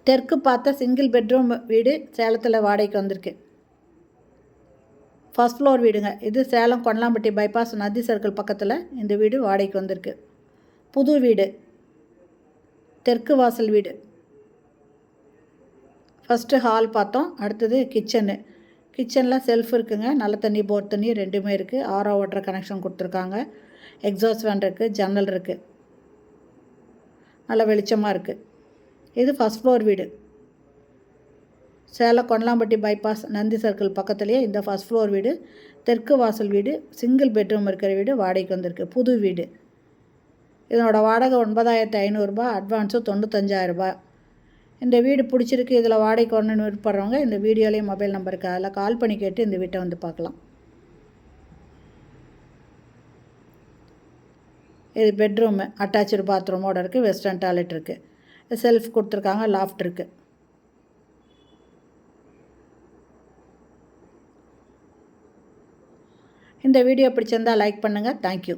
தெற்கு பார்த்த single bedroom வீடு சேலத்தில் வாடகைக்கு வந்திருக்கு. ஃபர்ஸ்ட் ஃப்ளோர் வீடுங்க. இது சேலம் கொண்டலாம்பட்டி பைபாஸ் நதி சர்க்கிள் பக்கத்தில் இந்த வீடு வாடகைக்கு வந்திருக்கு. புது வீடு, தெற்கு வாசல் வீடு. ஃபஸ்ட்டு ஹால் பார்த்தோம். அடுத்தது கிச்சனு. கிச்சனில் செல்ஃப் இருக்குங்க. நல்ல தண்ணி போர் தண்ணி ரெண்டுமே இருக்குது. ஆரோ வாட்டர் கனெக்ஷன் கொடுத்துருக்காங்க. எக்ஸாஸ்ட் ஃபேன் இருக்குது. ஜன்னல் இருக்குது. நல்ல வெளிச்சமாக இருக்குது. இது ஃபஸ்ட் ஃப்ளோர் வீடு. சேலம் கொண்டலாம்பட்டி பைபாஸ் நந்தி சர்க்கிள் பக்கத்துலேயே இந்த ஃபஸ்ட் ஃப்ளோர் வீடு, தெற்கு வாசல் வீடு, சிங்கிள் பெட்ரூம் இருக்கிற வீடு வாடகைக்கு வந்திருக்கு. புது வீடு. இதனோட வாடகை 9,500 அட்வான்ஸு 95,000. இந்த வீடு பிடிச்சிருக்கு, இதில் வாடகைக்கு வரணுன்னு விருப்பப்படுறவங்க இந்த வீடியோலேயே மொபைல் நம்பருக்கு அதில் கால் பண்ணி கேட்டு இந்த வீட்டை வந்து பார்க்கலாம். இது பெட்ரூமு, அட்டாச்சு பாத்ரூமோடு இருக்குது. வெஸ்டர்ன் டாய்லெட் இருக்குது. செல்ஃப் கொடுத்துருக்காங்க. லாஃப்ட் இருக்குது. இந்த வீடியோ பிடிச்சிருந்தால் லைக் பண்ணுங்கள். தேங்க்யூ.